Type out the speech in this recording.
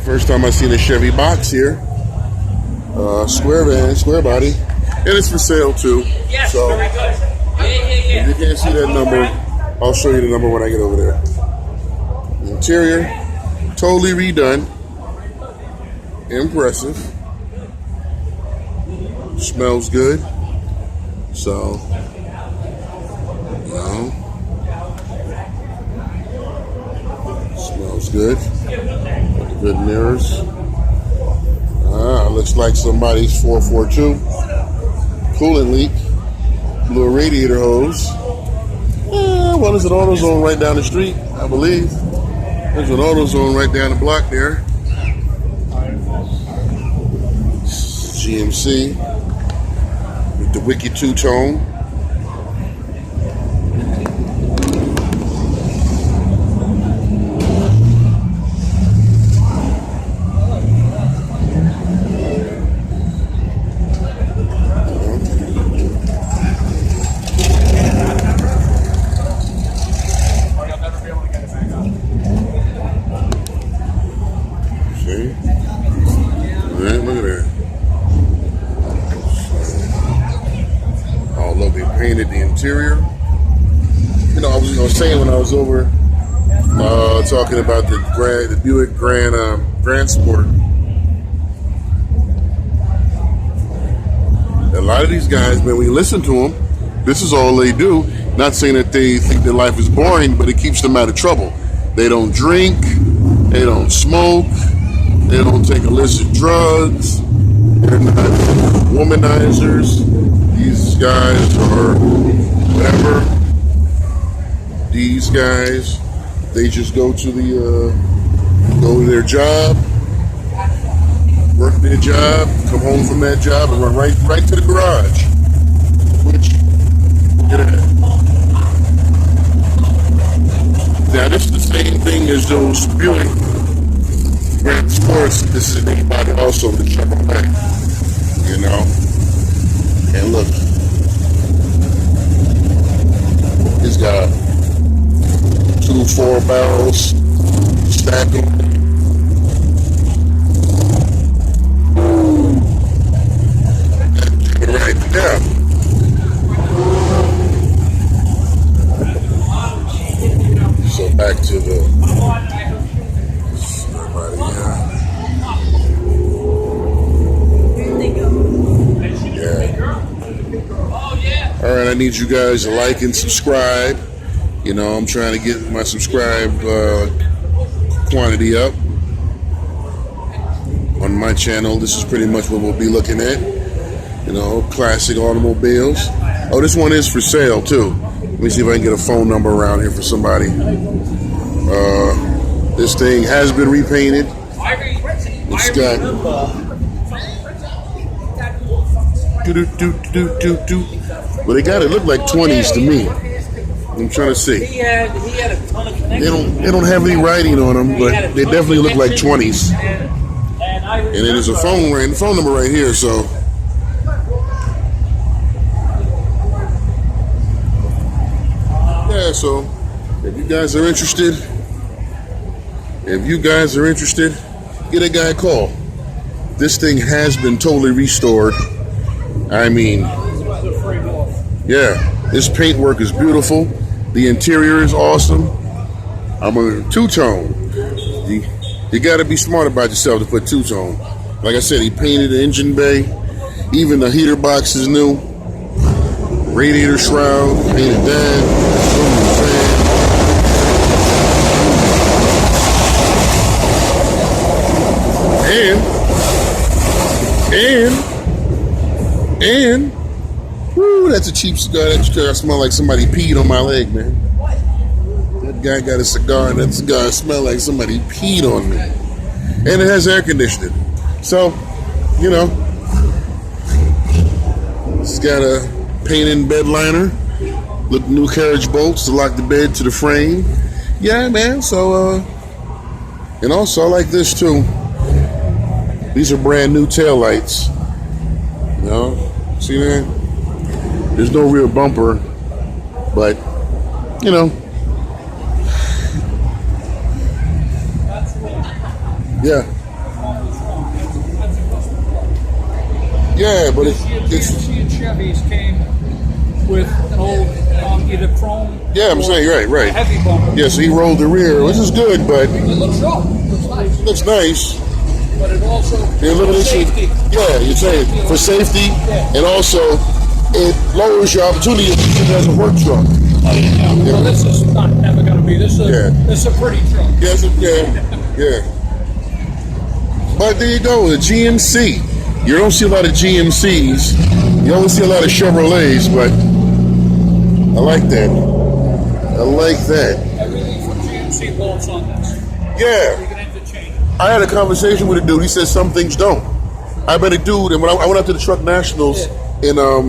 First time I seen a Chevy box here. Square van, square body. And it's for sale too. Yes, so, very good. Yeah. If you can't see that number, I'll show you the number when I get over there. Interior, totally redone. Impressive. Smells good. So, you know. Smells good. Good mirrors. Looks like somebody's 442. Coolant leak. Little radiator hose. Well, there's an AutoZone right down the street, I believe. There's an AutoZone right down the block there. GMC with the wicked two-tone. Look at that. Oh, look, they painted the interior. You know, I was saying when I was over talking about the Buick Grand Sport. A lot of these guys, man, when you listen to them, this is all they do. Not saying that they think their life is boring, but it keeps them out of trouble. They don't drink. They don't smoke. They don't take illicit drugs. They're not womanizers. These guys are whatever. These guys, they just go to their job, work their job, come home from that job, and run right to the garage. Which, look at that. Now, this is the same thing as those Buick Grand Sports. This is anybody also the Chevrolet, you know. And look, he's got 2 4 barrels stacked on. Right there. So back to the. All right, I need you guys to like and subscribe. You know, I'm trying to get my subscribe quantity up on my channel. This is pretty much what we'll be looking at. You know, classic automobiles. Oh, this one is for sale too. Let me see if I can get a phone number around here for somebody. This thing has been repainted. It's got but they got it look like 20s to me. I'm trying to see. He had a ton of connections. They don't have any writing on them, but they definitely look like 20s. And it is a phone number right here, so. Yeah, so if you guys are interested, get a guy a call. This thing has been totally restored. I mean, yeah, this paintwork is beautiful. The interior is awesome. I'm a two-tone. You got to be smart about yourself to put two-tone. Like I said, he painted the engine bay. Even the heater box is new. Radiator shroud, painted that. And whoo, that's a cheap cigar. That cigar smell like somebody peed on my leg, man. That guy got a cigar, and that cigar smell like somebody peed on me. And it has air conditioning. So, you know, it's got a paint-in bed liner. Look, new carriage bolts to lock the bed to the frame. Yeah, man. So, and also I like this too. These are brand new taillights. You know, see that? There's no rear bumper, but you know, yeah. Yeah, but This year, GMC and Chevys came with an old either chrome. Yeah, I'm or saying, right. a heavy bumper. Yeah, so he rolled the rear, which is good, but It looks sharp. It looks nice. looks nice. But it also The elimination, safety. yeah, you're saying for safety, and also it lowers your opportunity if you as a work truck. Well, this is not never going to be. This is a pretty truck. Yes, yeah. But there you go, the GMC. You don't see a lot of GMCs. You only see a lot of Chevrolets, but I like that. Everything from GMC bolts on this. Yeah. You can interchange. I had a conversation with a dude. He said some things don't. I met a dude, and when I went out to the Truck Nationals in a